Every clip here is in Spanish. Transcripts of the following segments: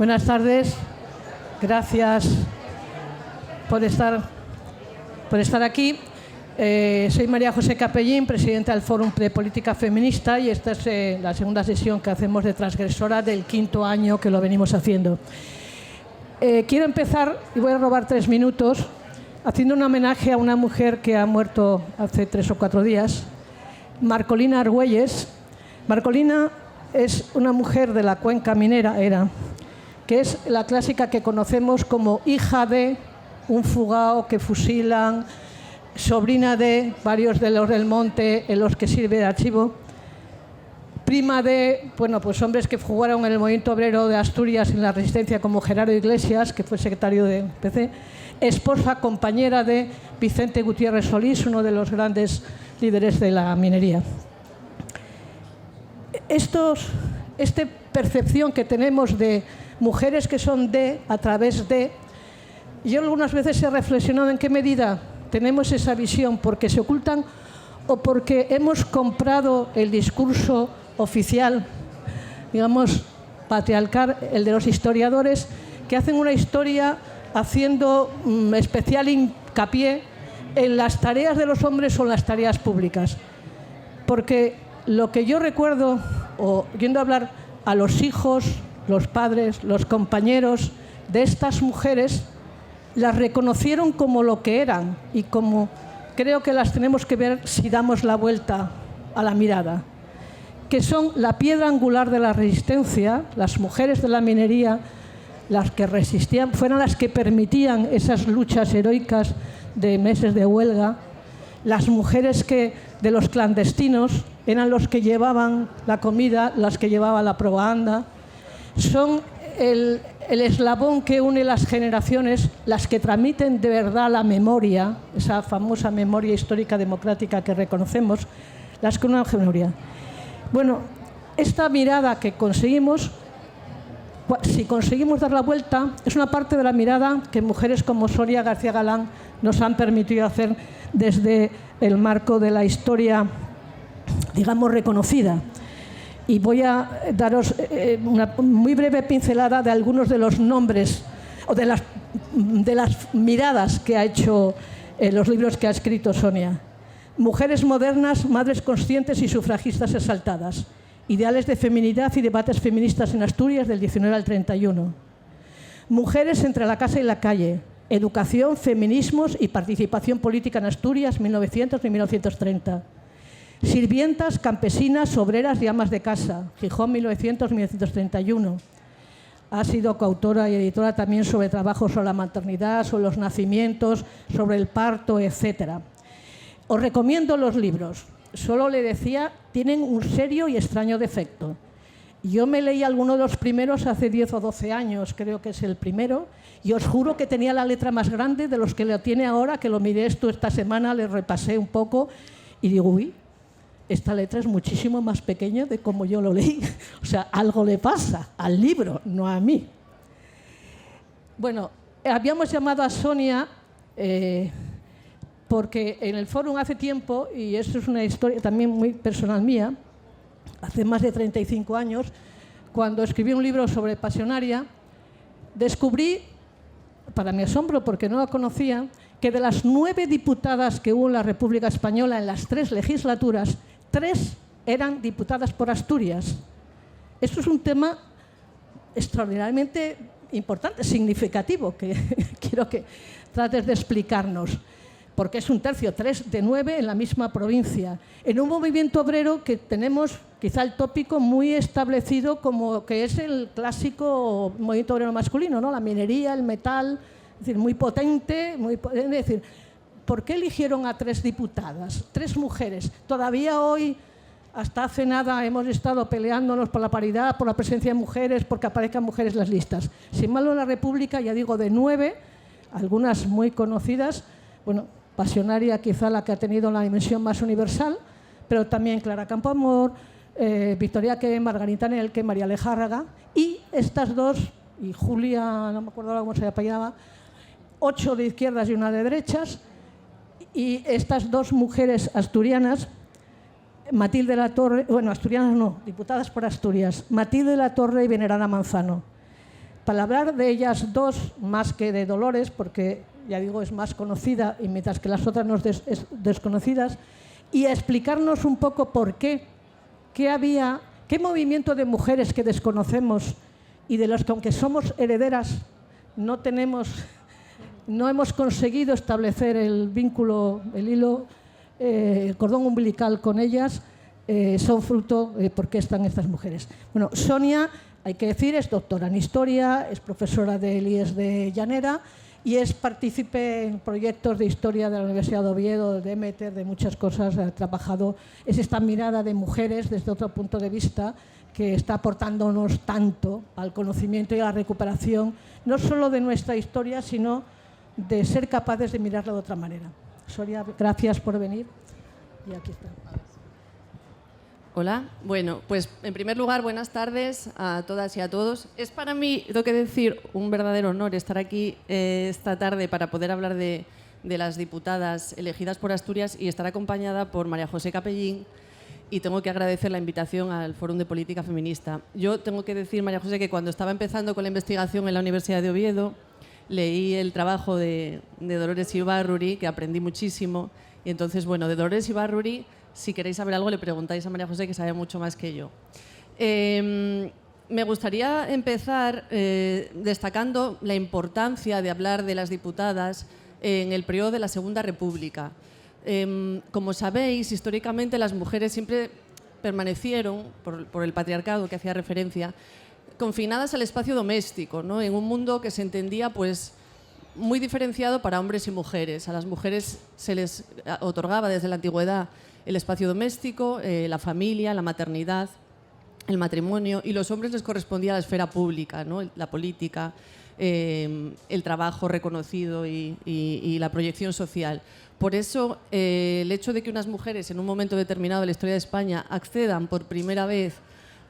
Buenas tardes. Gracias por estar aquí. Soy María José Capellín, presidenta del Fórum de Política Feminista, y esta es la segunda sesión que hacemos de Transgresora del 5º año que lo venimos haciendo. Quiero empezar, y voy a robar 3 minutos, haciendo un homenaje a una mujer que ha muerto hace 3 o 4 días, Marcolina Argüelles. Marcolina es una mujer de la cuenca minera, que es la clásica que conocemos como hija de un fugao que fusilan, sobrina de varios de los del monte en los que sirve de archivo, prima de hombres que jugaron en el movimiento obrero de Asturias en la resistencia, como Gerardo Iglesias, que fue secretario de PC, esposa, compañera de Vicente Gutiérrez Solís, uno de los grandes líderes de la minería. Esta percepción que tenemos de mujeres que son a través de, yo algunas veces he reflexionado en qué medida tenemos esa visión, porque se ocultan o porque hemos comprado el discurso oficial, digamos, patriarcal, el de los historiadores, que hacen una historia haciendo especial hincapié en las tareas de los hombres o en las tareas públicas. Porque lo que yo recuerdo, o yendo a hablar a los hijos, los padres, los compañeros de estas mujeres, las reconocieron como lo que eran y como creo que las tenemos que ver si damos la vuelta a la mirada, que son la piedra angular de la resistencia. Las mujeres de la minería, las que resistían, fueron las que permitían esas luchas heroicas de meses de huelga. Las mujeres de los clandestinos eran los que llevaban la comida, las que llevaban la propaganda. Son el eslabón que une las generaciones, las que transmiten de verdad la memoria, esa famosa memoria histórica democrática que reconocemos, las que unen la memoria. Bueno, esta mirada que conseguimos, si conseguimos dar la vuelta, es una parte de la mirada que mujeres como Sonia García Galán nos han permitido hacer desde el marco de la historia, digamos, reconocida. Y voy a daros una muy breve pincelada de algunos de los nombres o de las miradas que ha hecho los libros que ha escrito Sonia. Mujeres modernas, madres conscientes y sufragistas exaltadas. Ideales de feminidad y debates feministas en Asturias del 19 al 31. Mujeres entre la casa y la calle. Educación, feminismos y participación política en Asturias 1900 y 1930. Sirvientas, campesinas, obreras y amas de casa, Gijón 1900-1931. Ha sido coautora y editora también sobre trabajos sobre la maternidad, sobre los nacimientos, sobre el parto, etc. Os recomiendo los libros. Solo le decía, tienen un serio y extraño defecto. Yo me leí alguno de los primeros hace 10 o 12 años, creo que es el primero, y os juro que tenía la letra más grande de los que lo tiene ahora, que lo miré esta semana, le repasé un poco y digo, uy, esta letra es muchísimo más pequeña de como yo lo leí. O sea, algo le pasa al libro, no a mí. Bueno, habíamos llamado a Sonia porque en el Fórum hace tiempo, y esto es una historia también muy personal mía, hace más de 35 años, cuando escribí un libro sobre Pasionaria, descubrí, para mi asombro porque no la conocía, que de las 9 diputadas que hubo en la República Española en las 3 legislaturas, 3 eran diputadas por Asturias. Esto es un tema extraordinariamente importante, significativo, que quiero que trates de explicarnos, porque es 1/3, 3 de 9 en la misma provincia, en un movimiento obrero que tenemos quizá el tópico muy establecido como que es el clásico movimiento obrero masculino, ¿no? La minería, el metal, es decir, muy potente, es decir, ¿por qué eligieron a 3 diputadas, 3 mujeres? Todavía hoy, hasta hace nada, hemos estado peleándonos por la paridad, por la presencia de mujeres, porque aparezcan mujeres en las listas. Sin embargo, en la República, ya digo, de 9, algunas muy conocidas, bueno, Pasionaria quizá la que ha tenido la dimensión más universal, pero también Clara Campoamor, Victoria Que, Margarita Nelke, María Lejárraga, y estas 2, y Julia, no me acuerdo cómo se apellidaba, 8 de izquierdas y 1 de derechas, y estas 2 mujeres asturianas, Matilde La Torre, bueno, asturianas no, diputadas por Asturias, Matilde La Torre y Venerada Manzano. para hablar de ellas dos, más que de Dolores, porque, ya digo, es más conocida, y mientras que las otras no es desconocidas, y a explicarnos un poco por qué había, qué movimiento de mujeres que desconocemos y de los que, aunque somos herederas, no hemos conseguido establecer el vínculo, el hilo, el cordón umbilical con ellas, son fruto de por qué están estas mujeres. Bueno, Sonia, hay que decir, es doctora en Historia, es profesora del IES de Llanera y es partícipe en proyectos de historia de la Universidad de Oviedo, de Demeter, de muchas cosas. Ha trabajado, es esta mirada de mujeres desde otro punto de vista que está aportándonos tanto al conocimiento y a la recuperación, no solo de nuestra historia, sino de ser capaces de mirarla de otra manera. Sonia, gracias por venir. Y aquí está. Hola, bueno, pues en primer lugar, buenas tardes a todas y a todos. Es para mí, tengo que decir, un verdadero honor estar aquí esta tarde para poder hablar de las diputadas elegidas por Asturias y estar acompañada por María José Capellín, y tengo que agradecer la invitación al Fórum de Política Feminista. Yo tengo que decir, María José, que cuando estaba empezando con la investigación en la Universidad de Oviedo, leí el trabajo de Dolores Ibarruri, que aprendí muchísimo, y entonces, bueno, de Dolores Ibarruri, si queréis saber algo, le preguntáis a María José, que sabe mucho más que yo. Me gustaría empezar destacando la importancia de hablar de las diputadas en el periodo de la Segunda República. Como sabéis, históricamente las mujeres siempre permanecieron, por el patriarcado que hacía referencia, confinadas al espacio doméstico, ¿no? En un mundo que se entendía pues muy diferenciado para hombres y mujeres. A las mujeres se les otorgaba desde la antigüedad el espacio doméstico, la familia, la maternidad, el matrimonio, y los hombres les correspondía la esfera pública, ¿no? La política, el trabajo reconocido y la proyección social. Por eso, el hecho de que unas mujeres en un momento determinado de la historia de España accedan por primera vez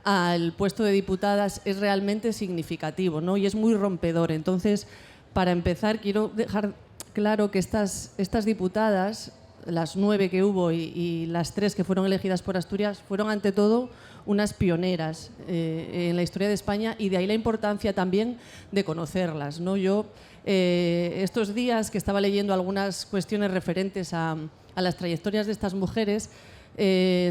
al puesto de diputadas es realmente significativo, ¿no? Y es muy rompedor. Entonces, para empezar, quiero dejar claro que estas diputadas, las 9 que hubo y las 3 que fueron elegidas por Asturias, fueron ante todo unas pioneras en la historia de España, y de ahí la importancia también de conocerlas, ¿no? Yo, estos días que estaba leyendo algunas cuestiones referentes a las trayectorias de estas mujeres,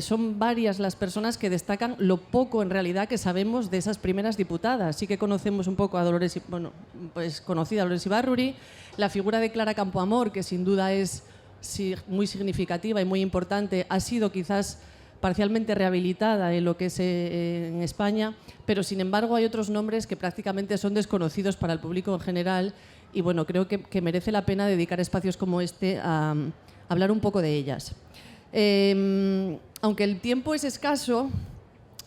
son varias las personas que destacan lo poco en realidad que sabemos de esas primeras diputadas. Sí que conocemos un poco a Dolores, bueno, pues conocida a Dolores Ibarruri, la figura de Clara Campoamor, que sin duda es muy significativa y muy importante, ha sido quizás parcialmente rehabilitada en lo que es en España, pero sin embargo hay otros nombres que prácticamente son desconocidos para el público en general, y bueno, creo que merece la pena dedicar espacios como este a hablar un poco de ellas. Aunque el tiempo es escaso,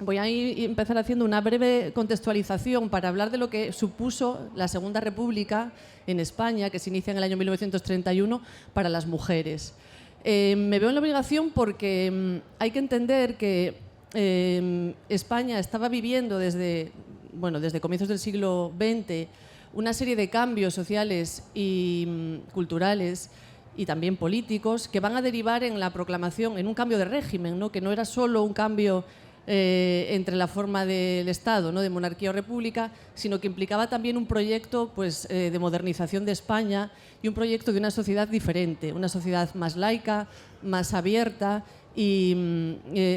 voy a empezar haciendo una breve contextualización para hablar de lo que supuso la Segunda República en España, que se inicia en el año 1931, para las mujeres. Me veo en la obligación porque hay que entender que España estaba viviendo desde comienzos del siglo XX una serie de cambios sociales y culturales y también políticos que van a derivar en la proclamación, en un cambio de régimen, ¿no? Que no era solo un cambio entre la forma del Estado, ¿no? De monarquía o república, sino que implicaba también un proyecto pues, de modernización de España y un proyecto de una sociedad diferente, una sociedad más laica, más abierta, y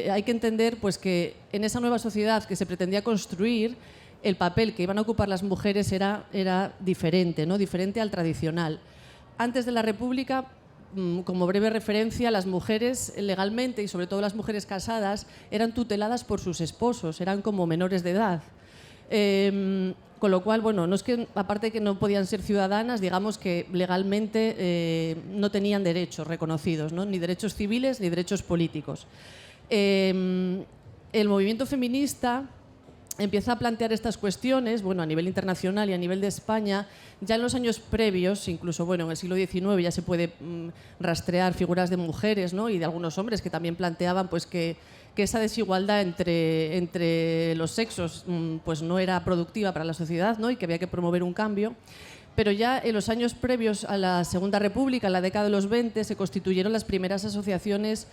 hay que entender pues, que en esa nueva sociedad que se pretendía construir, el papel que iban a ocupar las mujeres era diferente, ¿no? Diferente al tradicional. Antes de la República, como breve referencia, las mujeres legalmente, y sobre todo las mujeres casadas, eran tuteladas por sus esposos, eran como menores de edad. Con lo cual, bueno, no es que, aparte de que no podían ser ciudadanas, digamos que legalmente no tenían derechos reconocidos, ¿no? Ni derechos civiles ni derechos políticos. El movimiento feminista empieza a plantear estas cuestiones, bueno, a nivel internacional y a nivel de España, ya en los años previos, incluso bueno, en el siglo XIX ya se puede rastrear figuras de mujeres, ¿no? Y de algunos hombres que también planteaban pues, que esa desigualdad entre los sexos pues, no era productiva para la sociedad, ¿no? Y que había que promover un cambio. Pero ya en los años previos a la Segunda República, en la década de los 20, se constituyeron las primeras asociaciones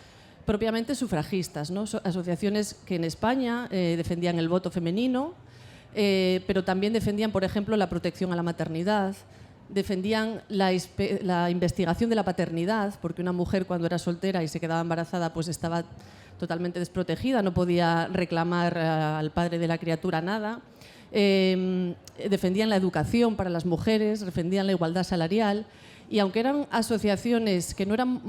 propiamente sufragistas, ¿no? Asociaciones que en España defendían el voto femenino, pero también defendían, por ejemplo, la protección a la maternidad, defendían la investigación de la paternidad, porque una mujer cuando era soltera y se quedaba embarazada pues estaba totalmente desprotegida, no podía reclamar al padre de la criatura nada. Defendían la educación para las mujeres, defendían la igualdad salarial, y aunque eran asociaciones que no eran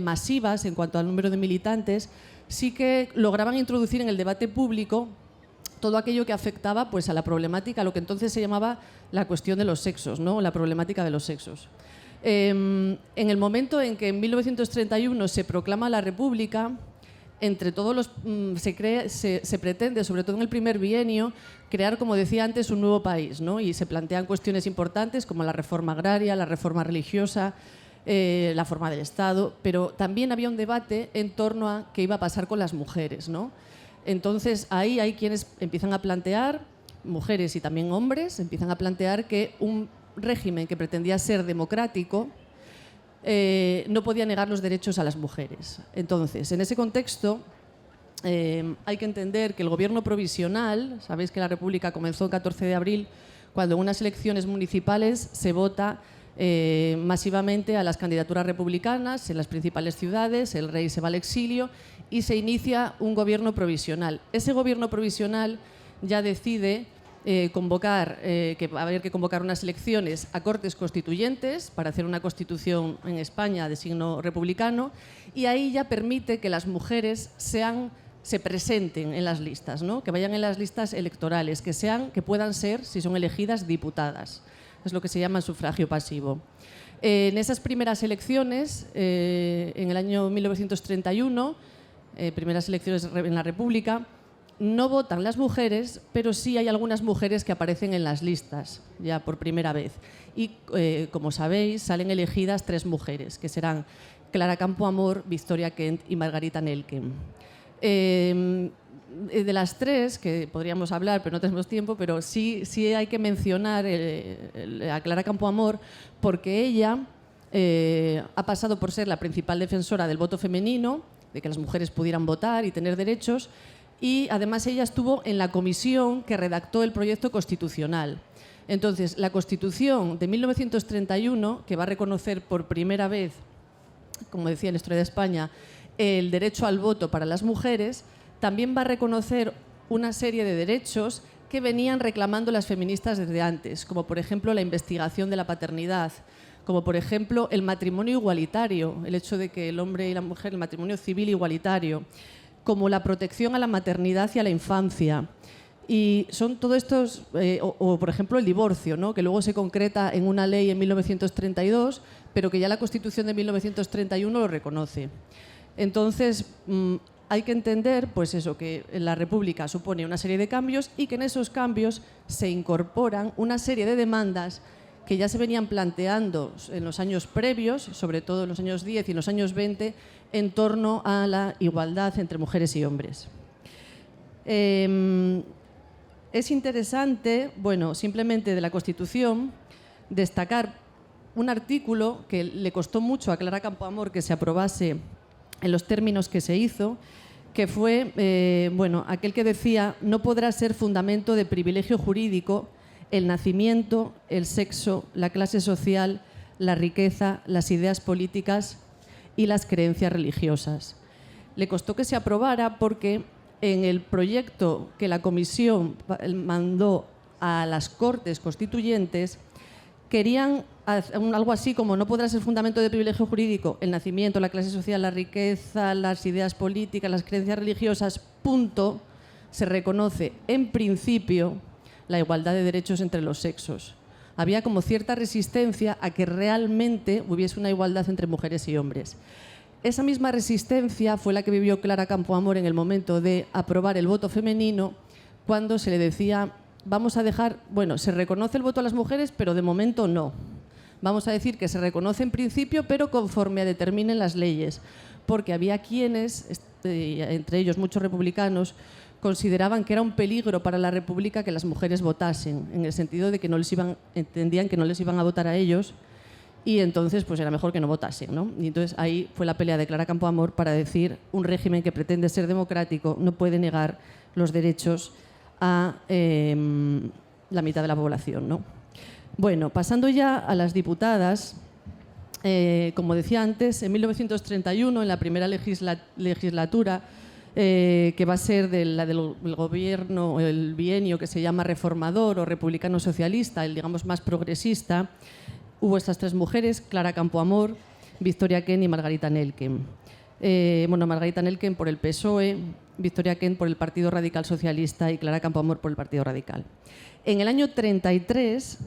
masivas en cuanto al número de militantes, sí que lograban introducir en el debate público todo aquello que afectaba pues, a la problemática, a lo que entonces se llamaba la cuestión de los sexos, ¿no? La problemática de los sexos. En el momento en que en 1931 se proclama la República, entre todos los se pretende, sobre todo en el primer bienio, crear, como decía antes, un nuevo país, ¿no? Y se plantean cuestiones importantes como la reforma agraria, la reforma religiosa, la forma del Estado, pero también había un debate en torno a qué iba a pasar con las mujeres, ¿no? Entonces ahí hay quienes empiezan a plantear, mujeres y también hombres, empiezan a plantear que un régimen que pretendía ser democrático no podía negar los derechos a las mujeres. Entonces, en ese contexto, hay que entender que el gobierno provisional, sabéis que la República comenzó el 14 de abril, cuando en unas elecciones municipales se vota masivamente a las candidaturas republicanas en las principales ciudades, el rey se va al exilio y se inicia un gobierno provisional. Ese gobierno provisional ya decide convocar, que va a haber que convocar unas elecciones a Cortes Constituyentes para hacer una constitución en España de signo republicano, y ahí ya permite que las mujeres se presenten en las listas, ¿no? Que vayan en las listas electorales, que puedan ser, si son elegidas, diputadas. Es lo que se llama sufragio pasivo. En esas primeras elecciones, en el año 1931, primeras elecciones en la República, no votan las mujeres, pero sí hay algunas mujeres que aparecen en las listas ya por primera vez. Y, como sabéis, salen elegidas 3 mujeres, que serán Clara Campoamor, Victoria Kent y Margarita Nelken. De las 3, que podríamos hablar, pero no tenemos tiempo, pero sí hay que mencionar a Clara Campoamor, porque ella ha pasado por ser la principal defensora del voto femenino, de que las mujeres pudieran votar y tener derechos, y además ella estuvo en la comisión que redactó el proyecto constitucional. Entonces, la Constitución de 1931, que va a reconocer por primera vez, como decía en la historia de España, el derecho al voto para las mujeres, también va a reconocer una serie de derechos que venían reclamando las feministas desde antes, como por ejemplo la investigación de la paternidad, como por ejemplo el matrimonio igualitario, el hecho de que el hombre y la mujer, el matrimonio civil igualitario, como la protección a la maternidad y a la infancia. Y son todos estos, o por ejemplo el divorcio, ¿no? Que luego se concreta en una ley en 1932, pero que ya la Constitución de 1931 lo reconoce. Entonces, hay que entender pues eso, que la República supone una serie de cambios y que en esos cambios se incorporan una serie de demandas que ya se venían planteando en los años previos, sobre todo en los años 10 y en los años 20, en torno a la igualdad entre mujeres y hombres. Es interesante, bueno, simplemente de la Constitución, destacar un artículo que le costó mucho a Clara Campoamor que se aprobase en los términos que se hizo, que fue bueno, aquel que decía: no podrá ser fundamento de privilegio jurídico el nacimiento, el sexo, la clase social, la riqueza, las ideas políticas y las creencias religiosas. Le costó que se aprobara porque en el proyecto que la Comisión mandó a las Cortes Constituyentes querían algo así como: no podrá ser fundamento de privilegio jurídico el nacimiento, la clase social, la riqueza, las ideas políticas, las creencias religiosas, punto, se reconoce en principio la igualdad de derechos entre los sexos. Había como cierta resistencia a que realmente hubiese una igualdad entre mujeres y hombres. Esa misma resistencia fue la que vivió Clara Campoamor en el momento de aprobar el voto femenino, cuando se le decía: vamos a dejar, bueno, se reconoce el voto a las mujeres, pero de momento no. Vamos a decir que se reconoce en principio, pero conforme determinen las leyes, porque había quienes, entre ellos muchos republicanos, consideraban que era un peligro para la República que las mujeres votasen, en el sentido de que entendían que no les iban a votar a ellos, y entonces pues era mejor que no votasen, ¿no? Y entonces ahí fue la pelea de Clara Campoamor para decir: un régimen que pretende ser democrático no puede negar los derechos a la mitad de la población, ¿no? Bueno, pasando ya a las diputadas, como decía antes, en 1931, en la primera legislatura, que va a ser del gobierno, el bienio que se llama reformador o republicano socialista, el digamos más progresista, hubo estas tres mujeres, Clara Campoamor, Victoria Kent y Margarita Nelken. Margarita Nelken por el PSOE, Victoria Kent por el Partido Radical Socialista y Clara Campoamor por el Partido Radical. En el año 33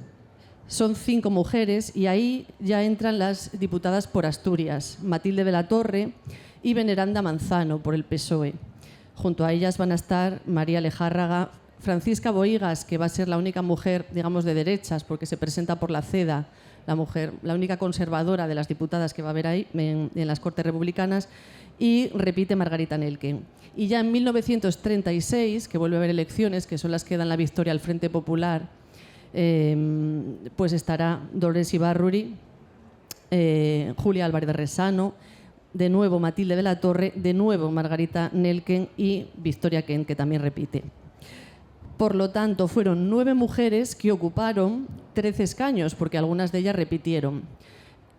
son 5 mujeres y ahí ya entran las diputadas por Asturias, Matilde de la Torre y Veneranda Manzano por el PSOE. Junto a ellas van a estar María Lejárraga, Francisca Bohigas, que va a ser la única mujer, digamos, de derechas, porque se presenta por la CEDA, la única conservadora de las diputadas que va a haber ahí en las Cortes Republicanas, y repite Margarita Nelken. Y ya en 1936, que vuelve a haber elecciones, que son las que dan la victoria al Frente Popular, pues estará Dolores Ibarruri, Julia Álvarez Resano, de nuevo Matilde de la Torre, de nuevo Margarita Nelken y Victoria Kent, que también repite. Por lo tanto, fueron 9 mujeres que ocuparon 13 escaños, porque algunas de ellas repitieron.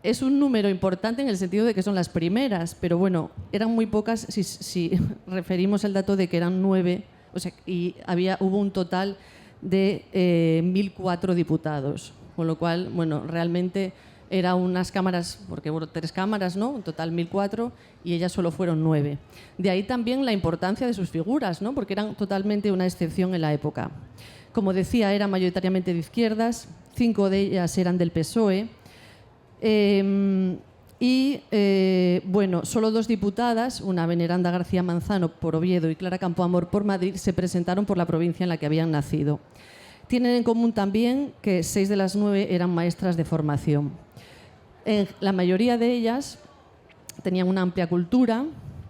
Es un número importante en el sentido de que son las primeras, pero bueno, eran muy pocas si referimos el dato de que eran 9, o sea, y hubo un total de 1.004 diputados, con lo cual, bueno, realmente eran unas cámaras, porque hubo 3 cámaras, ¿no? En total 1.004, y ellas solo fueron 9. De ahí también la importancia de sus figuras, ¿no? Porque eran totalmente una excepción en la época. Como decía, eran mayoritariamente de izquierdas, 5 de ellas eran del PSOE, bueno, solo 2 diputadas, una Veneranda García Manzano por Oviedo y Clara Campoamor por Madrid, se presentaron por la provincia en la que habían nacido. Tienen en común también que 6 de las 9 eran maestras de formación. La mayoría de ellas tenían una amplia cultura,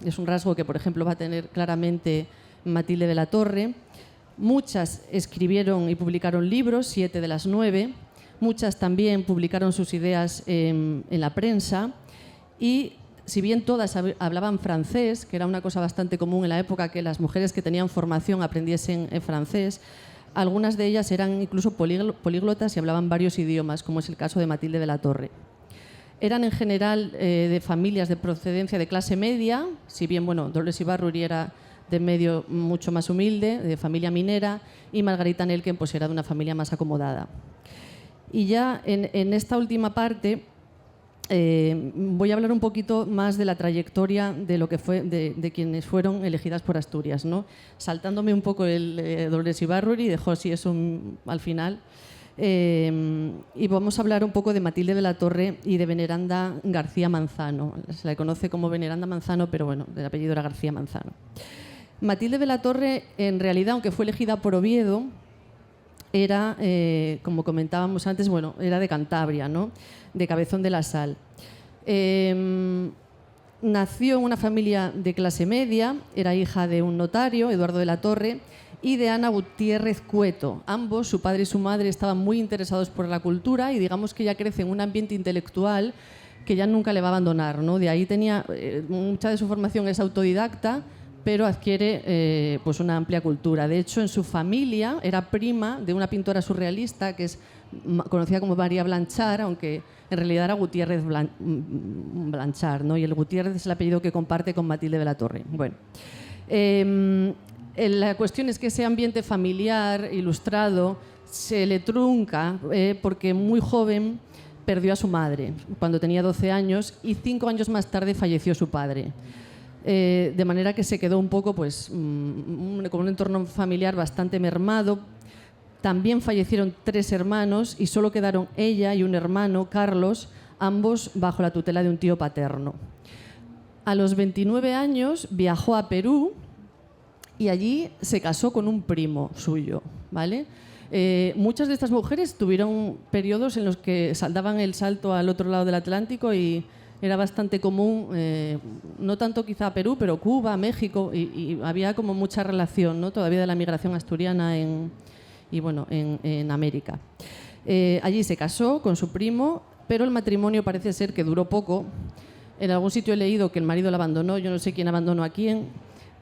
es un rasgo que, por ejemplo, va a tener claramente Matilde de la Torre. Muchas escribieron y publicaron libros, 7 de las 9. Muchas también publicaron sus ideas en la prensa y, si bien todas hablaban francés, que era una cosa bastante común en la época que las mujeres que tenían formación aprendiesen francés, algunas de ellas eran incluso políglotas y hablaban varios idiomas, como es el caso de Matilde de la Torre. Eran en general de familias de procedencia de clase media, si bien, bueno, Dolores Ibarruri era de medio mucho más humilde, de familia minera, y Margarita Nelken pues era de una familia más acomodada. Y ya en esta última parte voy a hablar un poquito más de la trayectoria de lo que fue de quienes fueron elegidas por Asturias, ¿no? Saltándome un poco el Dolores Ibarruri, dejó así eso al final. Y vamos a hablar un poco de Matilde de la Torre y de Veneranda García Manzano. Se la conoce como Veneranda Manzano, pero bueno, el apellido era García Manzano. Matilde de la Torre, en realidad, aunque fue elegida por Oviedo, era, como comentábamos antes, bueno, era de Cantabria, ¿no? De Cabezón de la Sal. Nació en una familia de clase media, era hija de un notario, Eduardo de la Torre, y de Ana Gutiérrez Cueto. Ambos, su padre y su madre, estaban muy interesados por la cultura y digamos que ella crece en un ambiente intelectual que ya nunca le va a abandonar, ¿no? De ahí tenía, mucha de su formación es autodidacta, pero adquiere pues una amplia cultura. De hecho, en su familia era prima de una pintora surrealista que es conocida como María Blanchard, aunque en realidad era Gutiérrez Blanchard, ¿no? Y el Gutiérrez es el apellido que comparte con Matilde de la Torre. Bueno, la cuestión es que ese ambiente familiar, ilustrado, se le trunca porque muy joven perdió a su madre cuando tenía 12 años y 5 años más tarde falleció su padre. De manera que se quedó un poco pues, con un entorno familiar bastante mermado. También fallecieron 3 hermanos y solo quedaron ella y un hermano, Carlos, ambos bajo la tutela de un tío paterno. A los 29 años viajó a Perú y allí se casó con un primo suyo, ¿vale? Muchas de estas mujeres tuvieron periodos en los que daban el salto al otro lado del Atlántico y era bastante común, no tanto quizá a Perú, pero Cuba, México, y había como mucha relación, ¿no? Todavía de la migración asturiana en América. Allí se casó con su primo, pero el matrimonio parece ser que duró poco. En algún sitio he leído que el marido la abandonó, yo no sé quién abandonó a quién,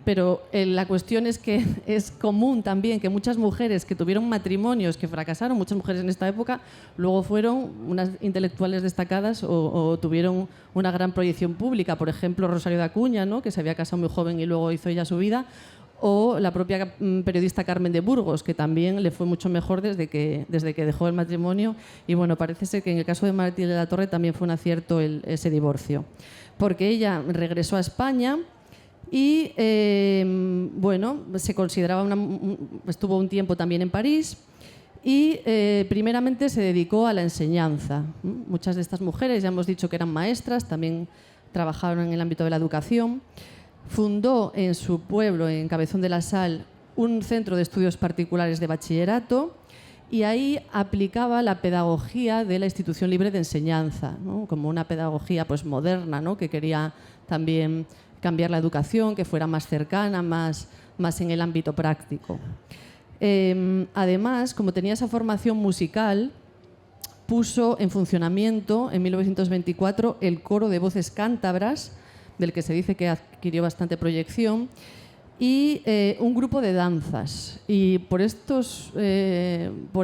pero la cuestión es que es común también que muchas mujeres que tuvieron matrimonios que fracasaron, muchas mujeres en esta época, luego fueron unas intelectuales destacadas o tuvieron una gran proyección pública. Por ejemplo, Rosario de Acuña, ¿no?, que se había casado muy joven y luego hizo ella su vida, o la propia periodista Carmen de Burgos, que también le fue mucho mejor desde que dejó el matrimonio. Y bueno, parece ser que en el caso de Matilde de la Torre también fue un acierto ese divorcio, porque ella regresó a España y bueno, se consideraba estuvo un tiempo también en París y primeramente se dedicó a la enseñanza. Muchas de estas mujeres, ya hemos dicho que eran maestras, también trabajaron en el ámbito de la educación. Fundó en su pueblo, en Cabezón de la Sal, un centro de estudios particulares de bachillerato y ahí aplicaba la pedagogía de la institución libre de enseñanza, ¿no?, como una pedagogía pues moderna, ¿no?, que quería también cambiar la educación, que fuera más cercana, más en el ámbito práctico. Además, como tenía esa formación musical, puso en funcionamiento en 1924 el coro de voces cántabras, del que se dice que adquirió bastante proyección, y un grupo de danzas. Y por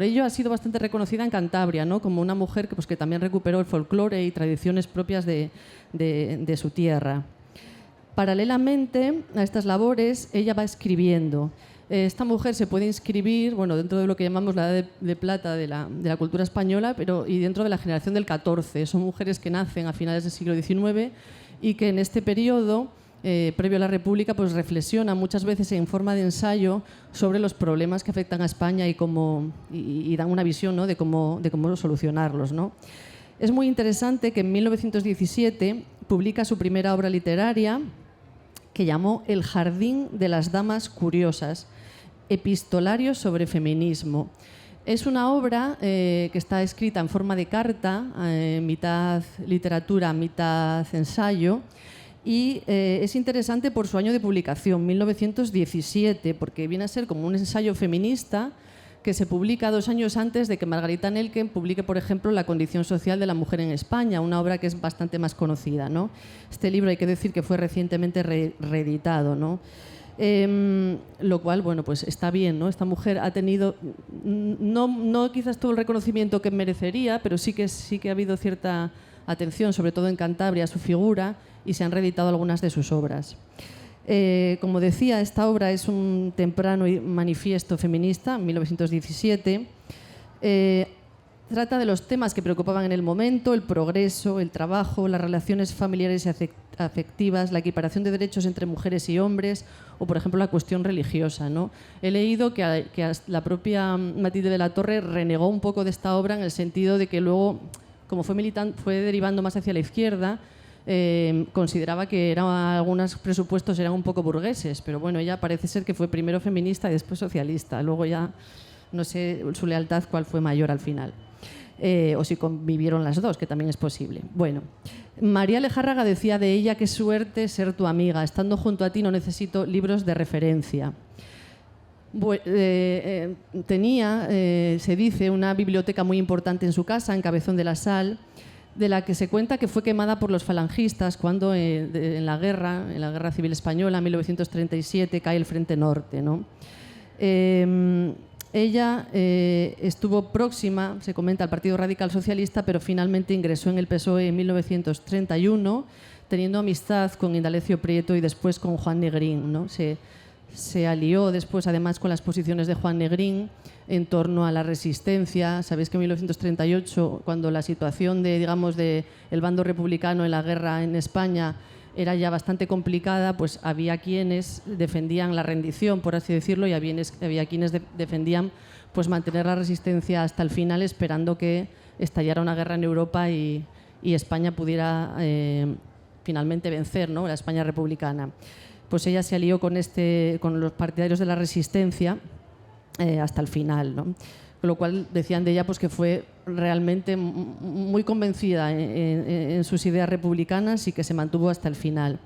ello ha sido bastante reconocida en Cantabria, ¿no?, como una mujer que también recuperó el folclore y tradiciones propias de su tierra. Paralelamente a estas labores, ella va escribiendo. Esta mujer se puede inscribir, bueno, dentro de lo que llamamos la edad de plata de la cultura española, y dentro de la generación del XIV. Son mujeres que nacen a finales del siglo XIX y que en este periodo, previo a la República, pues reflexionan muchas veces en forma de ensayo sobre los problemas que afectan a España y dan una visión, ¿no?, de cómo solucionarlos, ¿no? Es muy interesante que en 1917 publica su primera obra literaria, que llamó El jardín de las damas curiosas, epistolario sobre feminismo. Es una obra que está escrita en forma de carta, mitad literatura, mitad ensayo, y es interesante por su año de publicación, 1917, porque viene a ser como un ensayo feminista que se publica 2 años antes de que Margarita Nelken publique, por ejemplo, La condición social de la mujer en España, una obra que es bastante más conocida, ¿no? Este libro hay que decir que fue recientemente reeditado, ¿no? Lo cual, bueno, pues está bien, ¿no? Esta mujer ha tenido, no quizás todo el reconocimiento que merecería, pero sí que ha habido cierta atención, sobre todo en Cantabria, a su figura, y se han reeditado algunas de sus obras. Como decía, esta obra es un temprano manifiesto feminista, 1917. Trata de los temas que preocupaban en el momento: el progreso, el trabajo, las relaciones familiares y afectivas, la equiparación de derechos entre mujeres y hombres, o, por ejemplo, la cuestión religiosa, ¿no? He leído que la propia Matilde de la Torre renegó un poco de esta obra, en el sentido de que luego, como fue derivando más hacia la izquierda, consideraba que algunos presupuestos eran un poco burgueses, pero bueno, ella parece ser que fue primero feminista y después socialista. Luego ya no sé su lealtad cuál fue mayor al final, o si convivieron las dos, que también es posible. Bueno, María Lejárraga decía de ella: qué suerte ser tu amiga, estando junto a ti no necesito libros de referencia. Tenía, se dice, una biblioteca muy importante en su casa, en Cabezón de la Sal, de la que se cuenta que fue quemada por los falangistas cuando en la guerra civil española, en 1937, cae el Frente Norte, ¿no? Ella estuvo próxima, se comenta, al Partido Radical Socialista, pero finalmente ingresó en el PSOE en 1931, teniendo amistad con Indalecio Prieto y después con Juan Negrín, ¿no? Se alió después, además, con las posiciones de Juan Negrín en torno a la resistencia. Sabéis que en 1938, cuando la situación del bando republicano en la guerra en España era ya bastante complicada, pues había quienes defendían la rendición, por así decirlo, y había quienes defendían pues mantener la resistencia hasta el final, esperando que estallara una guerra en Europa y España pudiera finalmente vencer, ¿no?, la España republicana. Pues ella se alió con los partidarios de la resistencia hasta el final, ¿no? Con lo cual decían de ella pues que fue realmente muy convencida en sus ideas republicanas y que se mantuvo hasta el final.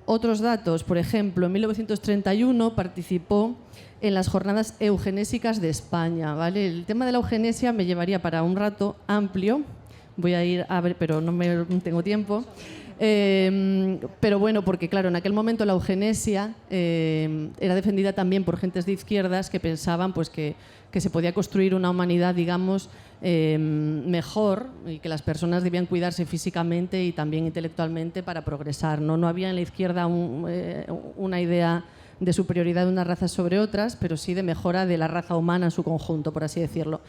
Otros datos: por ejemplo, en 1931 participó en las jornadas eugenésicas de España, ¿vale? El tema de la eugenesia me llevaría para un rato amplio. Voy a ir a ver, pero no tengo tiempo. Pero bueno, porque claro, en aquel momento la eugenesia era defendida también por gentes de izquierdas que pensaban pues, que se podía construir una humanidad, digamos, mejor y que las personas debían cuidarse físicamente y también intelectualmente para progresar. No había en la izquierda una idea de superioridad de unas razas sobre otras, pero sí de mejora de la raza humana en su conjunto, por así decirlo.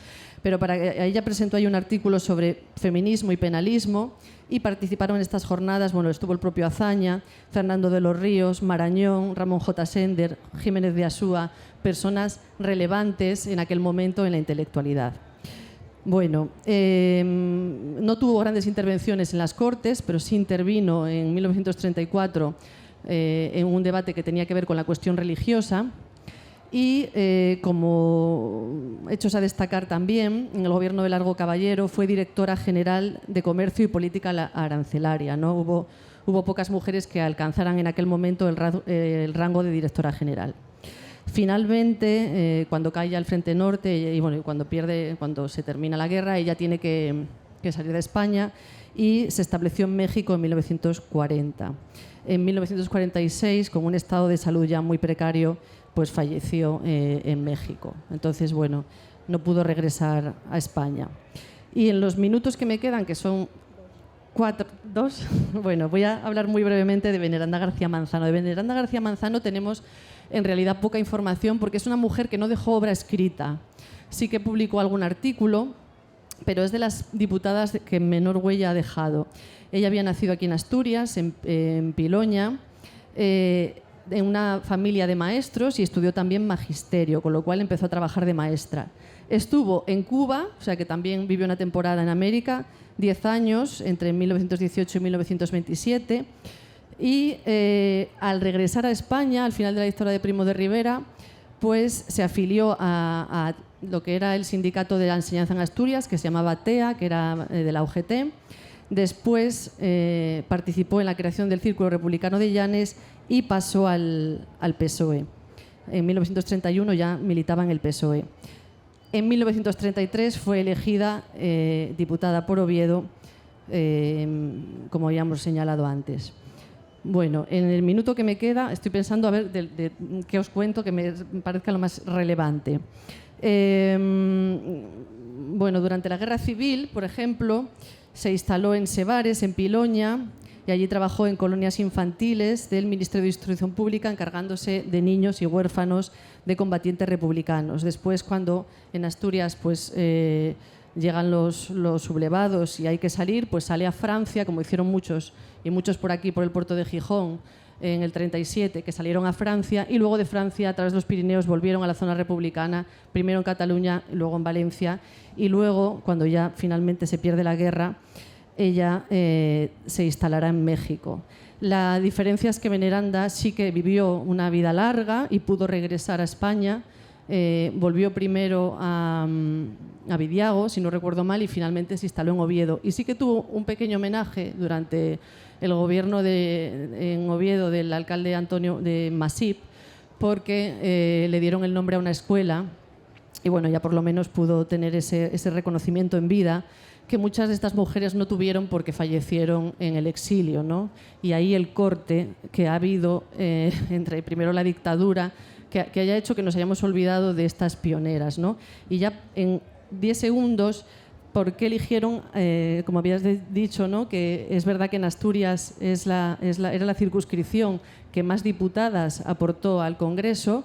Pero ella presentó ahí un artículo sobre feminismo y penalismo y participaron en estas jornadas, bueno, estuvo el propio Azaña, Fernando de los Ríos, Marañón, Ramón J. Sender, Jiménez de Asúa, personas relevantes en aquel momento en la intelectualidad. Bueno, no tuvo grandes intervenciones en las Cortes, pero sí intervino en 1934 en un debate que tenía que ver con la cuestión religiosa y como hechos a destacar también, en el gobierno de Largo Caballero fue directora general de Comercio y Política Arancelaria, ¿no? Hubo pocas mujeres que alcanzaran en aquel momento el rango de directora general. Finalmente, cuando cae ya el Frente Norte y bueno, cuando se termina la guerra, ella tiene que salir de España y se estableció en México en 1940. En 1946, con un estado de salud ya muy precario, pues falleció en México. Entonces, bueno, no pudo regresar a España. Y en los minutos que me quedan, que son 2, bueno, voy a hablar muy brevemente de Veneranda García Manzano. De Veneranda García Manzano tenemos en realidad poca información porque es una mujer que no dejó obra escrita. Sí que publicó algún artículo, pero es de las diputadas que menor huella ha dejado. Ella había nacido aquí en Asturias, en Piloña, en una familia de maestros y estudió también magisterio, con lo cual empezó a trabajar de maestra. Estuvo en Cuba, o sea que también vivió una temporada en América, 10 años, entre 1918 y 1927, y al regresar a España, al final de la dictadura de Primo de Rivera, pues se afilió a lo que era el Sindicato de la Enseñanza en Asturias, que se llamaba TEA, que era de la UGT. Después participó en la creación del Círculo Republicano de Llanes y pasó al PSOE. En 1931 ya militaba en el PSOE. En 1933 fue elegida diputada por Oviedo, como habíamos señalado antes. Bueno, en el minuto que me queda estoy pensando a ver de qué os cuento que me parezca lo más relevante. Bueno, durante la Guerra Civil, por ejemplo, se instaló en Sebares, en Piloña, y allí trabajó en colonias infantiles del Ministerio de Instrucción Pública, encargándose de niños y huérfanos de combatientes republicanos. Después, cuando en Asturias pues, llegan los sublevados y hay que salir, pues sale a Francia, como hicieron muchos, y muchos por aquí, por el puerto de Gijón, en el 37, que salieron a Francia, y luego de Francia, a través de los Pirineos, volvieron a la zona republicana, primero en Cataluña, luego en Valencia, y luego, cuando ya finalmente se pierde la guerra, ella se instalará en México. La diferencia es que Veneranda sí que vivió una vida larga y pudo regresar a España. Volvió primero a Vidiago, si no recuerdo mal, y finalmente se instaló en Oviedo. Y sí que tuvo un pequeño homenaje durante el gobierno en Oviedo del alcalde Antonio de Masip, porque le dieron el nombre a una escuela y bueno, ya por lo menos pudo tener ese reconocimiento en vida que muchas de estas mujeres no tuvieron porque fallecieron en el exilio, ¿no? Y ahí el corte que ha habido entre primero la dictadura, que haya hecho que nos hayamos olvidado de estas pioneras, ¿no? Y ya en 10 segundos, ¿por qué eligieron, como habías dicho, ¿no? Que es verdad que en Asturias era la circunscripción que más diputadas aportó al Congreso?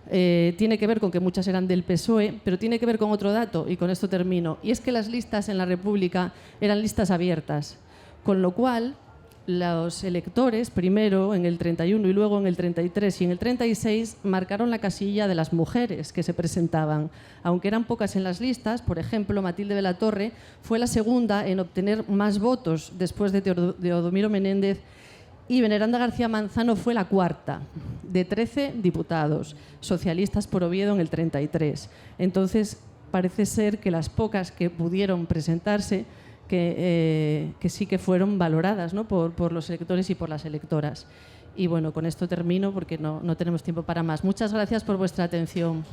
Tiene que ver con que muchas eran del PSOE, pero tiene que ver con otro dato, y con esto termino, y es que las listas en la República eran listas abiertas, con lo cual los electores, primero en el 31 y luego en el 33 y en el 36, marcaron la casilla de las mujeres que se presentaban. Aunque eran pocas en las listas, por ejemplo, Matilde de la Torre fue la segunda en obtener más votos después de Teodomiro Menéndez, y Veneranda García Manzano fue la cuarta, de 13 diputados, socialistas por Oviedo en el 33. Entonces, parece ser que las pocas que pudieron presentarse, que sí que fueron valoradas, ¿no? por los electores y por las electoras. Y bueno, con esto termino porque no tenemos tiempo para más. Muchas gracias por vuestra atención.